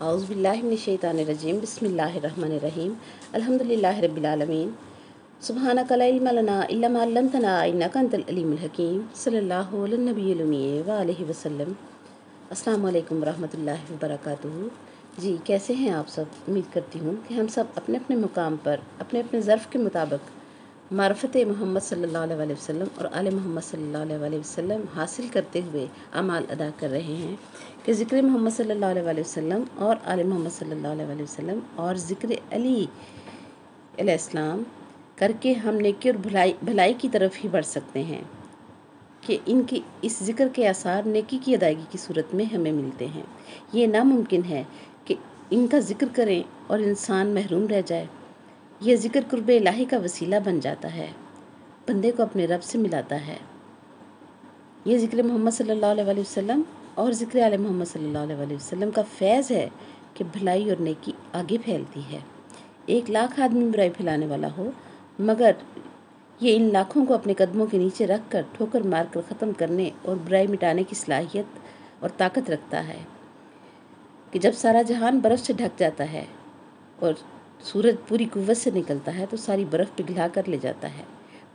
اعوذ باللہ من الشیطان الرجیم بسم اللہ الرحمن الرحیم الحمدللہ رب العالمین سبحانک لا علم لنا الا ما علمتنا انک انت العلیم الحکیم صلی اللہ علی النبی الامی وآلہ وسلم۔ السلام علیکم ورحمۃ اللہ وبرکاتہ۔ جی کیسے ہیں آپ سب؟ امید کرتی ہوں کہ ہم سب اپنے اپنے مقام پر اپنے اپنے ظرف کے مطابق معرفت محمد صلی اللہ علیہ وسلم اور آل محمد صلی اللہ علیہ وسلم حاصل کرتے ہوئے اعمال ادا کر رہے ہیں کہ ذکر محمد صلی اللہ علیہ وسلم اور آل محمد صلی اللہ علیہ وسلم اور ذکر علی علیہ السلام کر کے ہم نیکی اور بھلائی کی طرف ہی بڑھ سکتے ہیں، کہ ان کی اس ذکر کے آثار نیکی کی ادائیگی کی صورت میں ہمیں ملتے ہیں۔ یہ ناممکن ہے کہ ان کا ذکر کریں اور انسان محروم رہ جائے۔ یہ ذکر قرب الہی کا وسیلہ بن جاتا ہے، بندے کو اپنے رب سے ملاتا ہے۔ یہ ذکر محمد صلی اللہ علیہ وسلم اور ذکر آل محمد صلی اللہ علیہ وسلم کا فیض ہے کہ بھلائی اور نیکی آگے پھیلتی ہے۔ 1,00,000 آدمی برائی پھیلانے والا ہو، مگر یہ ان لاکھوں کو اپنے قدموں کے نیچے رکھ کر ٹھوکر مار کر ختم کرنے اور برائی مٹانے کی صلاحیت اور طاقت رکھتا ہے کہ جب سارا جہان برف سے ڈھک جاتا ہے اور سورج پوری قوت سے نکلتا ہے تو ساری برف پگھلا کر لے جاتا ہے۔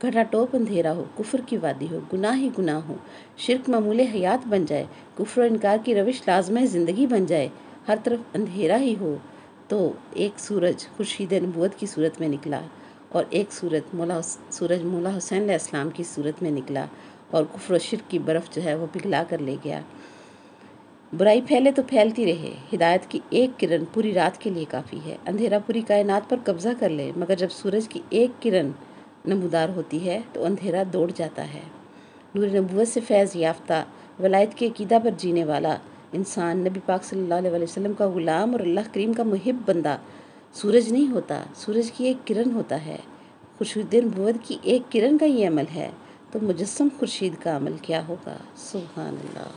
گھٹا ٹوپ اندھیرا ہو، کفر کی وادی ہو، گناہ ہی گناہ ہو، شرک معمول حیات بن جائے، کفر و انکار کی روش لازمہ زندگی بن جائے، ہر طرف اندھیرا ہی ہو، تو ایک سورج خورشید نبوت کی صورت میں نکلا اور ایک سورج مولا حسین علیہ السلام کی صورت میں نکلا اور کفر و شرک کی برف جو ہے وہ پگھلا کر لے گیا۔ برائی پھیلے تو پھیلتی رہے، ہدایت کی ایک کرن پوری رات کے لیے کافی ہے۔ اندھیرا پوری کائنات پر قبضہ کر لے، مگر جب سورج کی ایک کرن نمودار ہوتی ہے تو اندھیرا دوڑ جاتا ہے۔ نور نبوت سے فیض یافتہ، ولایت کے عقیدہ پر جینے والا انسان نبی پاک صلی اللہ علیہ وسلم کا غلام اور اللہ کریم کا محب بندہ سورج نہیں ہوتا، سورج کی ایک کرن ہوتا ہے۔ خورشید نبوت کی ایک کرن کا یہ عمل ہے تو مجسم خورشید کا عمل کیا ہوگا؟ سبحان اللہ۔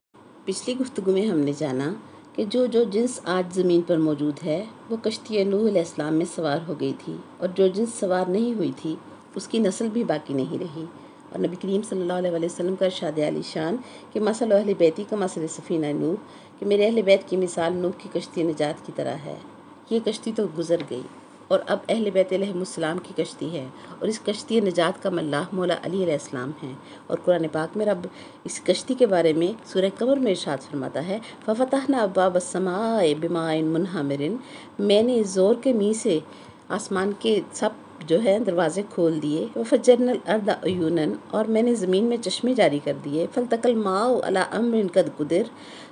پچھلی گفتگو میں ہم نے جانا کہ جو جنس آج زمین پر موجود ہے وہ کشتی نوح علیہ السلام میں سوار ہو گئی تھی، اور جو جنس سوار نہیں ہوئی تھی اس کی نسل بھی باقی نہیں رہی۔ اور نبی کریم صلی اللہ علیہ وسلم کا ارشاد عالی شان کہ مثل اہل بیتی کا مثل سفینہ نوح، کہ میرے اہل بیت کی مثال نوح کی کشتی نجات کی طرح ہے۔ یہ کشتی تو گزر گئی اور اب اہل بیت علیہ السلام کی کشتی ہے، اور اس کشتی نجات کا ملاح مولا علی علیہ السلام ہیں۔ اور قرآن پاک میں رب اس کشتی کے بارے میں سورہ قمر میں ارشاد فرماتا ہے فَفَتَحْنَا أَبْوَابَ السَّمَاءِ بِمَاءٍ مُنْهَمِرٍ، میں نے زور کے می سے آسمان کے سب جو ہے دروازے کھول دیے، وَفَجَّرْنَا الْأَرْضَ عُيُونًا، اور میں نے زمین میں چشمے جاری کر دیے، فَالْتَقَى الْمَاءُ عَلَىٰ أَمْرٍ قَدْ قُدِرَ،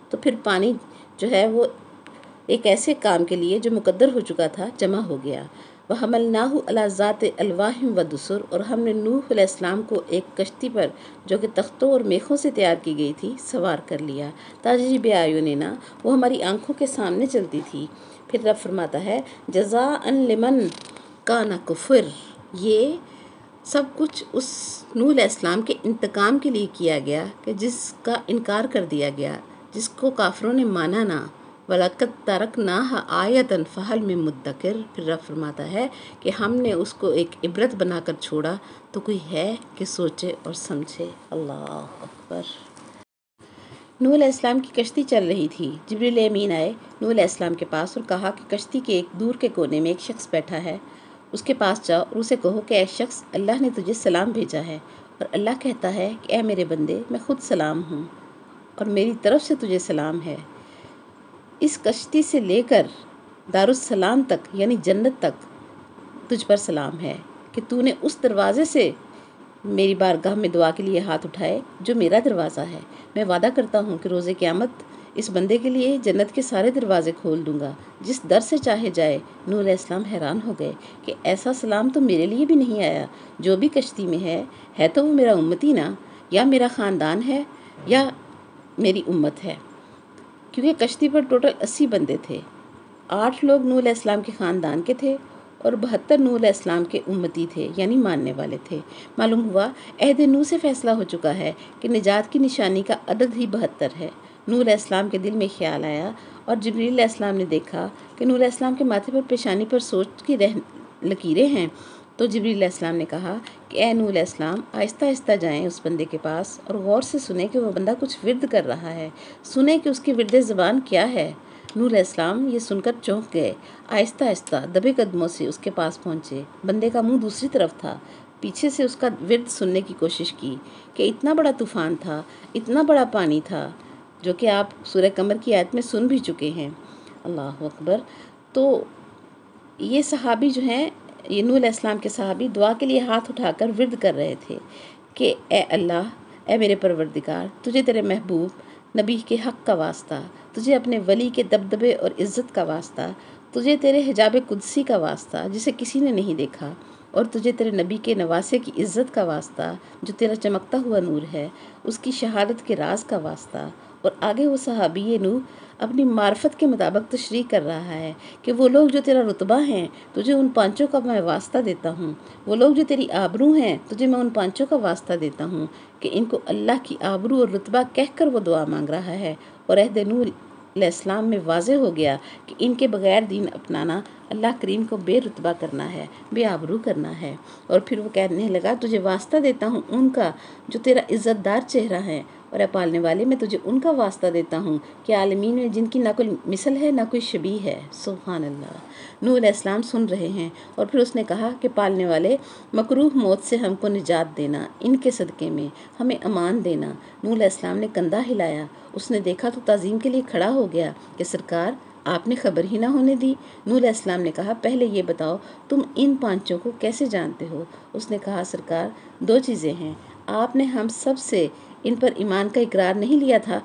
تو پھر پانی جو ہے وہ ایک ایسے کام کے لیے جو مقدر ہو چکا تھا جمع ہو گیا۔ وَحَمَلْنَاهُ عَلَىٰ ذَاتِ أَلْوَاحٍ وَدُسُرٍ، اور ہم نے نوح علیہ السلام کو ایک کشتی پر جو کہ تختوں اور میخوں سے تیار کی گئی تھی سوار کر لیا۔ تَجْرِی بِأَعْیُنِنَا، وہ ہماری آنکھوں کے سامنے چلتی تھی۔ پھر رب فرماتا ہے جَزَاءً لِمَنْ کَانَ کُفِرَ، یہ سب کچھ اس نوح علیہ السلام کے انتقام کے لیے کیا گیا کہ جس کا انکار کر دیا گیا، جس کو کافروں نے مانا نہ۔ وَلَقَدْ تَرَكْنَاهَا آیَةً فَهَلْ مِن مُدَّکِرٍ، پھر رب فرماتا ہے کہ ہم نے اس کو ایک عبرت بنا کر چھوڑا تو کوئی ہے کہ سوچے اور سمجھے۔ اللہ اکبر۔ نوح علیہ السلام کی کشتی چل رہی تھی، جبریل امین آئے نوح علیہ السلام کے پاس اور کہا کہ کشتی کے ایک دور کے کونے میں ایک شخص بیٹھا ہے، اس کے پاس جاؤ اور اسے کہو کہ اے شخص، اللہ نے تجھے سلام بھیجا ہے، اور اللہ کہتا ہے کہ اے میرے بندے، میں خود سلام ہوں اور میری طرف سے تجھے سلام ہے۔ اس کشتی سے لے کر دارالسلام تک یعنی جنت تک تجھ پر سلام ہے کہ تو نے اس دروازے سے میری بارگاہ میں دعا کے لیے ہاتھ اٹھائے جو میرا دروازہ ہے۔ میں وعدہ کرتا ہوں کہ روز قیامت اس بندے کے لیے جنت کے سارے دروازے کھول دوں گا، جس در سے چاہے جائے۔ نوح علیہ السلام حیران ہو گئے کہ ایسا سلام تو میرے لیے بھی نہیں آیا، جو بھی کشتی میں ہے تو وہ میرا امتی نا، یا میرا خاندان ہے یا میری امت ہے، کیونکہ کشتی پر ٹوٹل 80 بندے تھے۔ 8 لوگ نوح علیہ السلام کے خاندان کے تھے اور 72 نوح علیہ السلام کے امتی تھے یعنی ماننے والے تھے۔ معلوم ہوا عہد نوح سے فیصلہ ہو چکا ہے کہ نجات کی نشانی کا عدد ہی 72 ہے۔ نوح علیہ السلام کے دل میں خیال آیا اور جبریل علیہ السلام نے دیکھا کہ نوح علیہ السلام کے ماتھے پر پیشانی پر سوچ کی لکیریں ہیں، تو جبریل علیہ السلام نے کہا کہ اے نوح علیہ السلام، آہستہ آہستہ جائیں اس بندے کے پاس اور غور سے سنیں کہ وہ بندہ کچھ ورد کر رہا ہے، سنیں کہ اس کی ورد زبان کیا ہے۔ نوح علیہ السلام یہ سن کر چونک گئے، آہستہ آہستہ دبے قدموں سے اس کے پاس پہنچے۔ بندے کا منہ دوسری طرف تھا، پیچھے سے اس کا ورد سننے کی کوشش کی کہ اتنا بڑا طوفان تھا، اتنا بڑا پانی تھا، جو کہ آپ سورہ قمر کی آیت میں سن بھی چکے ہیں۔ اللہ اکبر۔ تو یہ صحابی جو ہیں، یہ نوح علیہ السلام کے صحابی دعا کے لیے ہاتھ اٹھا کر ورد کر رہے تھے کہ اے اللہ، اے میرے پروردگار، تجھے تیرے محبوب نبی کے حق کا واسطہ، تجھے اپنے ولی کے دبدبے اور عزت کا واسطہ، تجھے تیرے حجاب قدسی کا واسطہ جسے کسی نے نہیں دیکھا، اور تجھے تیرے نبی کے نواسے کی عزت کا واسطہ جو تیرا چمکتا ہوا نور ہے، اس کی شہادت کے راز کا واسطہ۔ اور آگے وہ صحابی نوح اپنی معرفت کے مطابق تشریح کر رہا ہے کہ وہ لوگ جو تیرا رتبہ ہیں، تجھے ان پانچوں کا میں واسطہ دیتا ہوں، وہ لوگ جو تیری آبرو ہیں، تجھے میں ان پانچوں کا واسطہ دیتا ہوں، کہ ان کو اللہ کی آبرو اور رتبہ کہہ کر وہ دعا مانگ رہا ہے۔ اور عہد نوح علیہ السلام میں واضح ہو گیا کہ ان کے بغیر دین اپنانا اللہ کریم کو بے رتبہ کرنا ہے، بے آبرو کرنا ہے۔ اور پھر وہ کہنے لگا، تجھے واسطہ دیتا ہوں ان کا جو تیرا عزت دار چہرہ ہے، اور اے پالنے والے، میں تجھے ان کا واسطہ دیتا ہوں کہ عالمین میں جن کی نہ کوئی مثل ہے نہ کوئی شبیہ ہے۔ سبحان اللہ۔ نوح علیہ السلام سن رہے ہیں، اور پھر اس نے کہا کہ پالنے والے، مکروہ موت سے ہم کو نجات دینا، ان کے صدقے میں ہمیں امان دینا۔ نوح علیہ السلام نے کندھا ہلایا، اس نے دیکھا تو تعظیم کے لیے کھڑا ہو گیا کہ سرکار، آپ نے خبر ہی نہ ہونے دی۔ نوح علیہ السلام نے کہا، پہلے یہ بتاؤ تم ان پانچوں کو کیسے جانتے ہو؟ اس نے کہا، سرکار، دو چیزیں ہیں، آپ نے ہم سب سے ان پر ایمان کا اقرار نہیں لیا تھا؟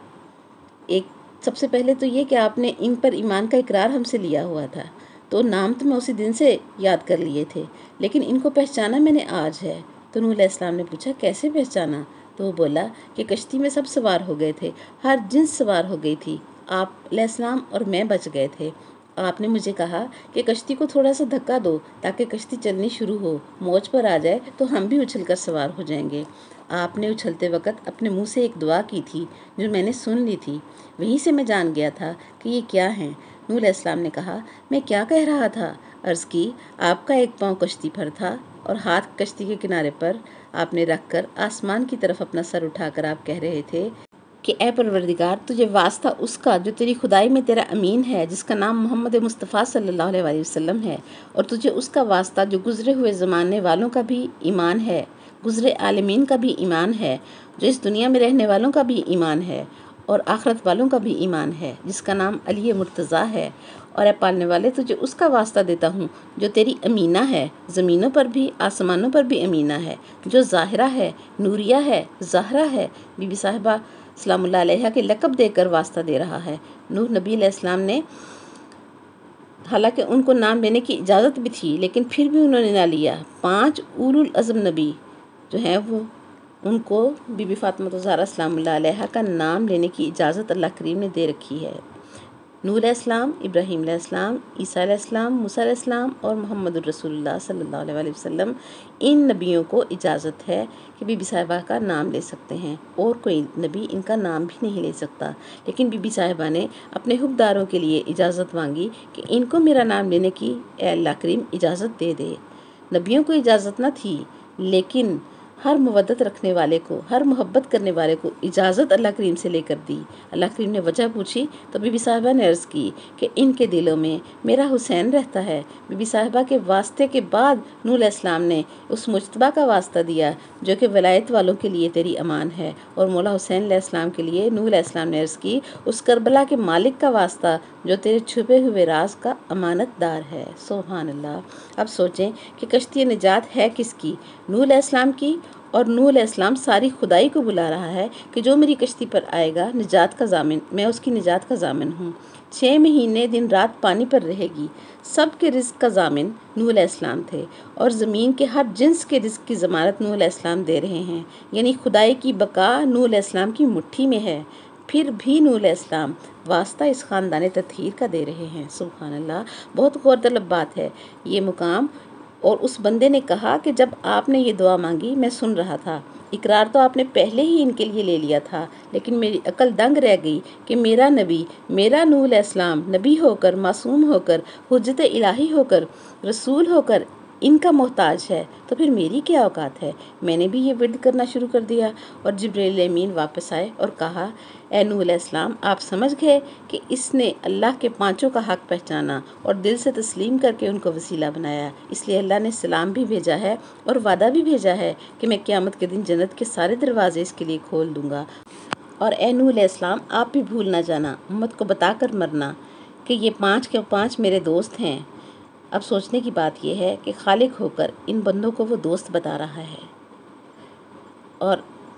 ایک سب سے پہلے تو یہ کہ آپ نے ان پر ایمان کا اقرار ہم سے لیا ہوا تھا، تو نام تو میں اسی دن سے یاد کر لیے تھے، لیکن ان کو پہچانا میں نے آج ہے۔ تو نوح علیہ السلام نے پوچھا، کیسے پہچانا؟ تو وہ بولا کہ کشتی میں سب سوار ہو گئے تھے، ہر جنس سوار ہو گئی تھی، آپ علیہ السلام اور میں بچ گئے تھے۔ آپ نے مجھے کہا کہ کشتی کو تھوڑا سا دھکا دو تاکہ کشتی چلنی شروع ہو، موج پر آ جائے تو ہم بھی اچھل کر سوار ہو جائیں گے۔ آپ نے اچھلتے وقت اپنے منہ سے ایک دعا کی تھی جو میں نے سن لی تھی، وہیں سے میں جان گیا تھا کہ یہ کیا ہیں۔ نوح علیہ السلام نے کہا، میں کیا کہہ رہا تھا؟ عرض کی، آپ کا ایک پاؤں کشتی پر تھا اور ہاتھ کشتی کے کنارے پر آپ نے رکھ کر آسمان کی طرف اپنا سر اٹھا کر آپ کہہ رہے تھے کہ اے پروردگار، تجھے واسطہ اس کا جو تیری خدائی میں تیرا امین ہے، جس کا نام محمد مصطفیٰ صلی اللہ علیہ وآلہ وسلم ہے، اور تجھے اس کا واسطہ جو گزرے ہوئے زمانے والوں کا بھی ایمان ہے، گزرے عالمین کا بھی ایمان ہے، جو اس دنیا میں رہنے والوں کا بھی ایمان ہے اور آخرت والوں کا بھی ایمان ہے، جس کا نام علی مرتضیٰ ہے۔ اور اے پالنے والے، تجھے اس کا واسطہ دیتا ہوں جو تیری امینہ ہے، زمینوں پر بھی آسمانوں پر بھی امینہ ہے، جو ظاہرہ ہے، نوریہ ہے، زہرہ ہے، بی بی صاحبہ سلام اللہ علیہ کے لقب دے کر واسطہ دے رہا ہے۔ نوح نبی علیہ السلام نے، حالانکہ ان کو نام لینے کی اجازت بھی تھی، لیکن پھر بھی انہوں نے نہ لیا۔ 5 اولو العزم نبی جو ہیں، وہ ان کو بی بی فاطمہ الزہرا سلام اللہ علیہ کا نام لینے کی اجازت اللہ کریم نے دے رکھی ہے۔ نوح علیہ السلام، ابراہیم علیہ السلام، عیسیٰ علیہ السلام، موسیٰ علیہ السلام اور محمد الرسول اللہ صلی اللہ علیہ وآلہ وسلم، ان نبیوں کو اجازت ہے کہ بی بی صاحبہ کا نام لے سکتے ہیں، اور کوئی نبی ان کا نام بھی نہیں لے سکتا۔ لیکن بی بی صاحبہ نے اپنے حقداروں کے لیے اجازت مانگی کہ ان کو میرا نام لینے کی اے اللہ کریم اجازت دے دے۔ نبیوں کو اجازت نہ تھی، لیکن ہر مودت رکھنے والے کو، ہر محبت کرنے والے کو اجازت اللہ کریم سے لے کر دی۔ اللہ کریم نے وجہ پوچھی تو بی بی صاحبہ نے عرض کی کہ ان کے دلوں میں میرا حسین رہتا ہے۔ بی بی صاحبہ کے واسطے کے بعد نوح علیہ السلام نے اس مجتبیٰ کا واسطہ دیا جو کہ ولایت والوں کے لیے تیری امان ہے، اور مولا حسین علیہ السلام کے لیے نوح علیہ السلام نے عرض کی اس کربلا کے مالک کا واسطہ جو تیرے چھپے ہوئے راز کا امانت دار ہے۔ سبحان اللہ۔ اب سوچیں کہ کشتی نجات ہے کس کی؟ نوح علیہ السلام کی، اور نوح علیہ السلام ساری خدائی کو بلا رہا ہے کہ جو میری کشتی پر آئے گا نجات کا ضامن، میں اس کی نجات کا ضامن ہوں۔ 6 مہینے دن رات پانی پر رہے گی، سب کے رزق کا ضامن نوح علیہ السلام تھے، اور زمین کے ہر جنس کے رزق کی ضمانت نوح علیہ السلام دے رہے ہیں، یعنی خدائی کی بقا نوح علیہ السلام کی مٹھی میں ہے۔ پھر بھی نوح علیہ السلام واسطہ اس خاندان تطہیر کا دے رہے ہیں۔ سبحان اللہ۔ بہت غور طلب بات ہے یہ مقام۔ اور اس بندے نے کہا کہ جب آپ نے یہ دعا مانگی میں سن رہا تھا، اقرار تو آپ نے پہلے ہی ان کے لیے لے لیا تھا، لیکن میری عقل دنگ رہ گئی کہ میرا نبی، میرا نوح علیہ السلام نبی ہو کر، معصوم ہو کر، حجت الہی ہو کر، رسول ہو کر ان کا محتاج ہے تو پھر میری کیا اوقات ہے۔ میں نے بھی یہ ورد کرنا شروع کر دیا۔ اور جبریل امین واپس آئے اور کہا، اے نوح علیہ السلام، آپ سمجھ گئے کہ اس نے اللہ کے پانچوں کا حق پہچانا اور دل سے تسلیم کر کے ان کو وسیلہ بنایا، اس لیے اللہ نے سلام بھی بھیجا ہے اور وعدہ بھی بھیجا ہے کہ میں قیامت کے دن جنت کے سارے دروازے اس کے لیے کھول دوں گا۔ اور اے نوح علیہ السلام، آپ بھی بھول نہ جانا، امت کو بتا کر مرنا کہ یہ 5 کے 5 میرے دوست ہیں۔ اب سوچنے کی بات یہ ہے کہ خالق ہو کر ان بندوں کو وہ دوست بتا رہا ہے۔ اور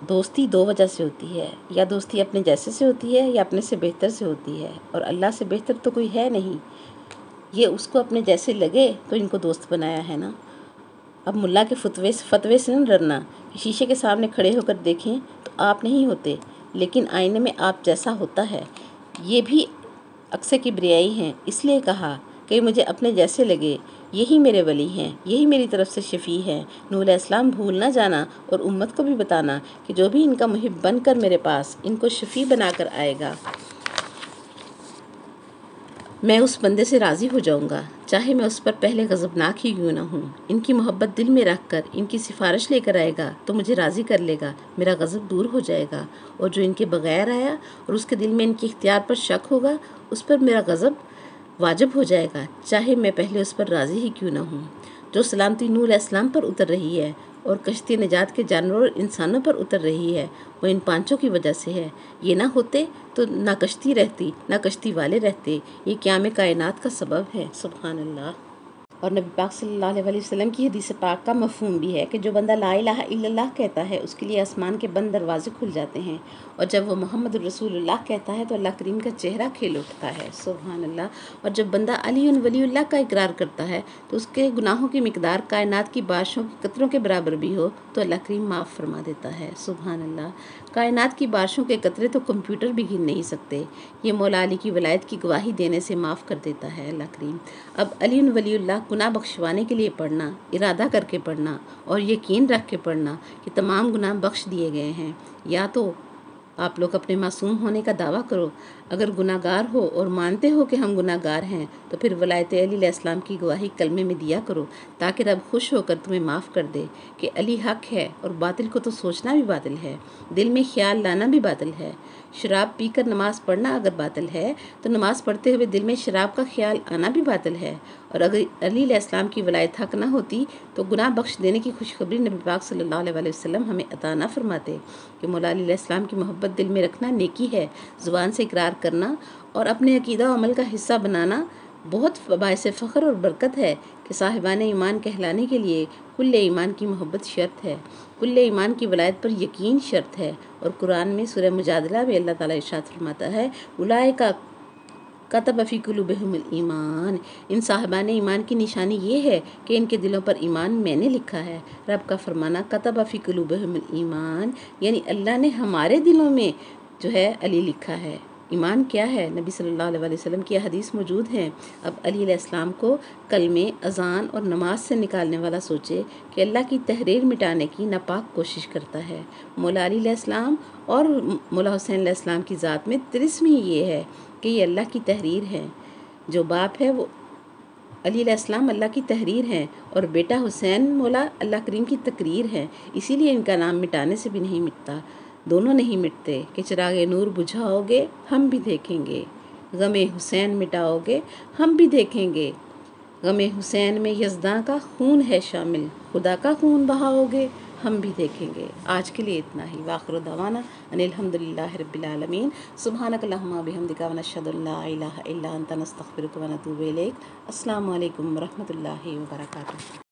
دوستی 2 وجہ سے ہوتی ہے، یا دوستی اپنے جیسے سے ہوتی ہے یا اپنے سے بہتر سے ہوتی ہے، اور اللہ سے بہتر تو کوئی ہے نہیں۔ یہ اس کو اپنے جیسے لگے تو ان کو دوست بنایا ہے نا۔ اب ملا کے فتوے سے نہ ڈرنا کہ شیشے کے سامنے کھڑے ہو کر دیکھیں تو آپ نہیں ہوتے، لیکن آئینے میں آپ جیسا ہوتا ہے۔ یہ بھی عکس کبریائی ہیں، اس لیے کہا کہ مجھے اپنے جیسے لگے، یہی میرے ولی ہیں، یہی میری طرف سے شفیع ہیں۔ نوح علیہ السلام بھول نہ جانا اور امت کو بھی بتانا کہ جو بھی ان کا محب بن کر میرے پاس ان کو شفیع بنا کر آئے گا، میں اس بندے سے راضی ہو جاؤں گا، چاہے میں اس پر پہلے غضبناک ہی کیوں نہ ہوں۔ ان کی محبت دل میں رکھ کر ان کی سفارش لے کر آئے گا تو مجھے راضی کر لے گا، میرا غضب دور ہو جائے گا، اور جو ان کے بغیر آیا اور اس کے دل میں ان کے اختیار پر شک ہوگا، اس پر میرا غضب واجب ہو جائے گا، چاہے میں پہلے اس پر راضی ہی کیوں نہ ہوں۔ جو سلامتی نوح علیہ السلام پر اتر رہی ہے اور کشتی نجات کے جانوروں اور انسانوں پر اتر رہی ہے، وہ ان 5 کی وجہ سے ہے۔ یہ نہ ہوتے تو نہ کشتی رہتی، نہ کشتی والے رہتے۔ یہ قیام کائنات کا سبب ہے۔ سبحان اللہ۔ اور نبی پاک صلی اللہ علیہ وسلم کی حدیث پاک کا مفہوم بھی ہے کہ جو بندہ لا الہ الا اللہ کہتا ہے اس کے لیے آسمان کے بند دروازے کھل جاتے ہیں، اور جب وہ محمد الرسول اللہ کہتا ہے تو اللہ کریم کا چہرہ کھل اٹھتا ہے۔ سبحان اللہ۔ اور جب بندہ علی ولی اللہ کا اقرار کرتا ہے تو اس کے گناہوں کی مقدار کائنات کی بارشوں کے قطروں کے برابر بھی ہو تو اللہ کریم معاف فرما دیتا ہے۔ سبحان اللہ۔ کائنات کی بارشوں کے قطرے تو کمپیوٹر بھی گن نہیں سکتے، یہ مولا علی کی ولایت کی گواہی دینے سے معاف کر دیتا ہے اللہ کریم۔ اب علی ولی اللہ گناہ بخشوانے کے لیے پڑھنا، ارادہ کر کے پڑھنا اور یقین رکھ کے پڑھنا کہ تمام گناہ بخش دیے گئے ہیں۔ یا تو آپ لوگ اپنے معصوم ہونے کا دعویٰ کرو، اگر گناہ گار ہو اور مانتے ہو کہ ہم گناہ گار ہیں تو پھر ولایت علی علیہ السلام کی گواہی کلمے میں دیا کرو، تاکہ رب خوش ہو کر تمہیں معاف کر دے کہ علی حق ہے، اور باطل کو تو سوچنا بھی باطل ہے، دل میں خیال لانا بھی باطل ہے۔ شراب پی کر نماز پڑھنا اگر باطل ہے تو نماز پڑھتے ہوئے دل میں شراب کا خیال آنا بھی باطل ہے، اور اگر علی علیہ السلام کی ولایت حق نہ ہوتی تو گناہ بخش دینے کی خوشخبری نبی پاک صلی اللہ علیہ وسلم ہمیں عطا نہ فرماتے کہ مولا علی علیہ السلام کی محبت دل میں رکھنا نیکی ہے، زبان سے اقرار کرنا اور اپنے عقیدہ و عمل کا حصہ بنانا بہت باعث فخر اور برکت ہے کہ صاحبان ایمان کہلانے کے لیے کل ایمان کی محبت شرط ہے، کل ایمان کی ولایت پر یقین شرط ہے۔ اور قرآن میں سورہ مجادلہ میں اللہ تعالیٰ ارشاد فرماتا ہے، اولئک کتب فی قلوبہم الایمان، ان صاحبان ایمان کی نشانی یہ ہے کہ ان کے دلوں پر ایمان میں نے لکھا ہے۔ رب کا فرمانا کتب فی قلوبہم الایمان، یعنی اللہ نے ہمارے دلوں میں جو ہے علی لکھا ہے۔ ایمان کیا ہے؟ نبی صلی اللہ علیہ وسلم کی حدیث موجود ہیں۔ اب علی علیہ السلام کو کلمے، اذان اور نماز سے نکالنے والا سوچے کہ اللہ کی تحریر مٹانے کی ناپاک کوشش کرتا ہے۔ مولا علی علیہ السلام اور مولا حسین علیہ السلام کی ذات میں طلسم ہی یہ ہے کہ یہ اللہ کی تحریر ہے۔ جو باپ ہے وہ علی علیہ السلام اللہ کی تحریر ہیں، اور بیٹا حسین مولا اللہ کریم کی تقریر ہے، اسی لیے ان کا نام مٹانے سے بھی نہیں مٹتا، دونوں نہیں مٹتے کہ چراغ نور بجھاؤ گے ہم بھی دیکھیں گے، غم حسین مٹاؤ گے ہم بھی دیکھیں گے، غم حسین میں یزداں کا خون ہے شامل، خدا کا خون بہاؤ گے ہم بھی دیکھیں گے۔ آج کے لیے اتنا ہی۔ وآخر دعوانا ان الحمدللہ رب العالمین۔ سبحانک اللہم وبحمدک ونشہد ان لا الہ الا انت نستغفرک ونتوب الیک۔ السلام علیکم ورحمۃ اللہ وبرکاتہ۔